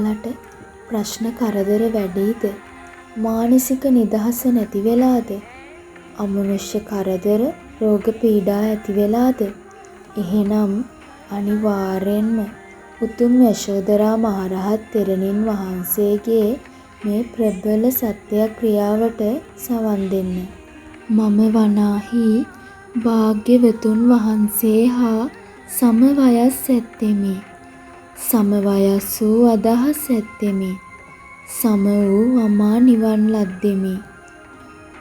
ඔයාලට ප්‍රශ්න කරදර වැඩිද? මානසික නිදහස නැති වෙලාද? අමනුෂ්‍ය කරදර, රෝග පීඩා ඇති වෙලාද? එහෙනම් අනිවාර්යෙන්ම උතුම් යශෝදරා මහරහත් තෙරණින් වහන්සේගේ මේ ප්‍රබල සත්‍යක්‍රියාවට සවන් දෙන්න. මම වනාහි භාග්‍යවතුන් වහන්සේ හා සමවයස් ඇත්තෙමි. සමවයස් වූ අදහස් ඇත්තෙමි. සම වූ අමා නිවන් ලද්දෙමි.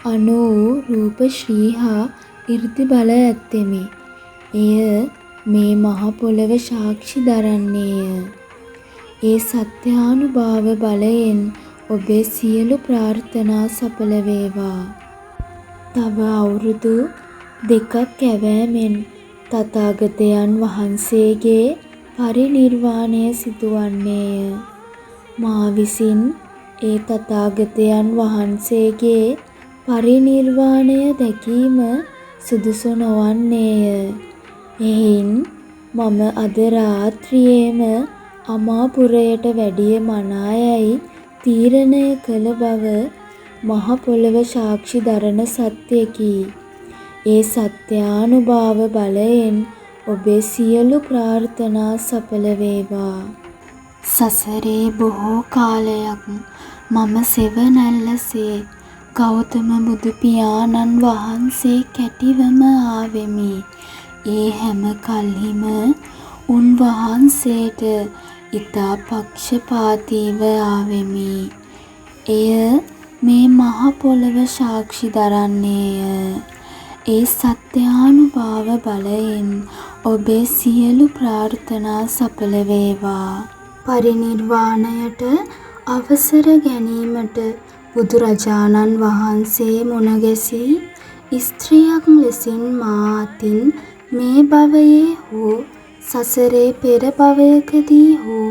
අනු වූ රූප ශ්‍රී හා 이르දි බල ඇත්තෙමි. එය මේ මහ පොළව සාක්ෂි දරන්නේය. ඒ සත්‍යානුභාව බලයෙන් ඔබේ සියලු ප්‍රාර්ථනා සඵල වේවා. තව අවුරුදු 2ක් ඇවෑමෙන් තථාගතයන් වහන්සේගේ පරිනිර්වාණය සිදුවන්නේය. මා විසින් ඒ තථාගතයන් වහන්සේගේ පරිනිර්වාණය දැකීම සුදුසු නොවන්නේය. එයින් මම අද රාත්‍රියේම අමාපුරයට වැඩිය මනායයි තීරණය කළ බව මහ පොළව සාක්ෂි දරන සත්‍යකි. ඒ සත්‍යානුභාව බලයෙන් ඔබේ සියලු ප්‍රාර්ථනා සඵල වේවා. සසරේ බොහෝ කාලයක් මම සෙවණැල්ලසේ ගෞතම බුදු පියාණන් වහන්සේ කැටිවම ආවෙමි. ඒ හැම කල්හිම උන්වහන්සේට ඊතා පක්ෂපාතීව ආවෙමි. එය මේ මහ පොළව සාක්ෂි දරන්නේය. ඒ සත්‍යානුභාව බලයෙන් ඔබේ සියලු ප්‍රාර්ථනා සඵල වේවා. පරිනිර්වාණයට අවසර ගැනීමට බුදුරජාණන් වහන්සේ මුණ ගැසී ස්ත්‍රියක් ලෙසින් මා අතින් මේ භවයේ හෝ සසරේ පෙර භවයකදී හෝ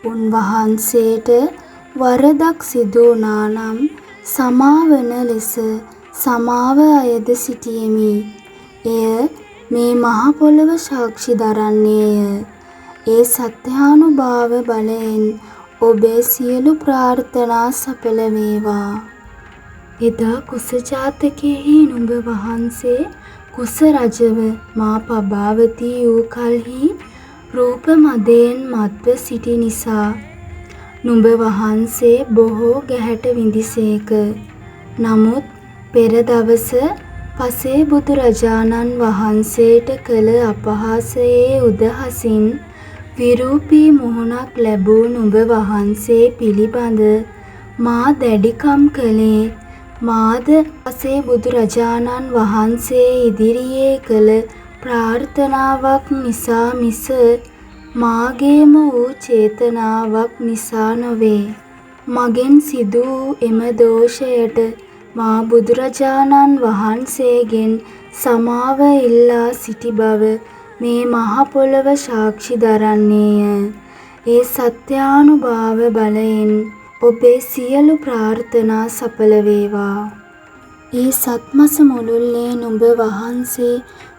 උන්වහන්සේට වරදක් සිදු වුණා නම් සමාවන ලෙස සමාව අයද සිටියෙමි. එය මේ මහ පොළව සාක්ෂි දරන්නේය. ඒ සත්‍යානුභාව බලයෙන් ඔබේ සියලු ප්‍රාර්ථනා සඵල වේවා. එදා කුස ජාතකයෙහි නුඹ වහන්සේ කුස රජව මා පබාවති වූ කල්හි රූප මදයෙන් මත්ව සිටි නිසා නුඹ වහන්සේ බොහෝ ගැහැට විඳිසේක. නමුත් පෙර දවස පසේ බුදුරජාණන් වහන්සේට කළ අපහාසයේ උදහසින් විරූපී මුහුණක් ලැබූ නුඹ වහන්සේ පිළිබඳ මා දැඩිකම් කළේ මාද පසේ බුදුරජාණන් වහන්සේ ඉදිරියේ කළ ප්‍රාර්ථනාවක් නිසා මිස මාගේම වූ චේතනාවක් නිසා නොවේ. මගෙන් සිදු වූ එම දෝෂයට මා බුදුරජාණන් වහන්සේගෙන් සමාව ඉල්ලා සිටි බව මේ මහ පොළව සාක්ෂි දරන්නේය. ඒ සත්‍යානුභාව බලයෙන් ඔබේ සියලු ප්‍රාර්ථනා සඵල වේවා. ඒ සත්මස මුළුල්ලේ නුඹ වහන්සේ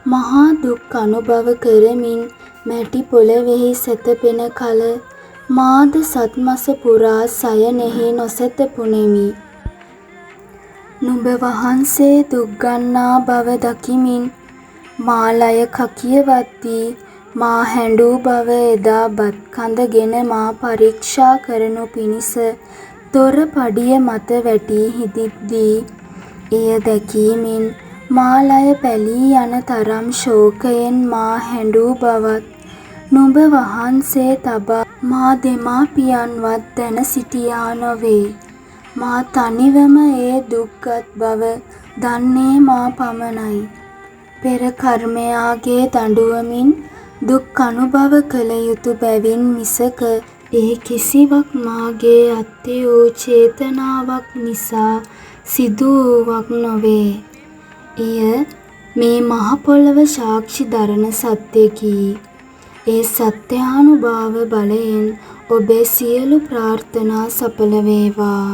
මහා දුක් අනුභව කරමින් මැටි පොළවෙහි සැතපෙන කල මාද සත්මස පුරා සයනෙහි නොසැතපුණෙමි. නුඹ වහන්සේ දුක් ගන්නා බව දකිමින් මා ලය කකියවද්දී මා හැඬූ බව එදා බත් කඳගෙන මා පරීක්ෂා කරනු පිණිස දොර පඩිය මත වැටී හිඳිද්දී එය දැකීමෙන් මා ලය පැලී යන තරම් ශෝකයෙන් මා හැඬූ බවත් නුඹ වහන්සේ තබා මා දෙමාපියන්වත් දැන සිටියා නොවේ. මා තනිවම ඒ දුක්ගත් බව දන්නේ මා පමණයි. පෙර කර්මයාගේ දඬුවමින් දුක් අනුභව කළ යුතු බැවින් මිසක ඒ කිසිවක් මාගේ අත්ති වූ චේතනාවක් නිසා සිදු වූවක් නොවේ. එය මේ මහ පොළව සාක්ෂි දරන සත්‍යකි. ඒ සත්‍යානුභාව බලයෙන් ඔබේ සියලු ප්‍රාර්ථනා සඵල වේවා.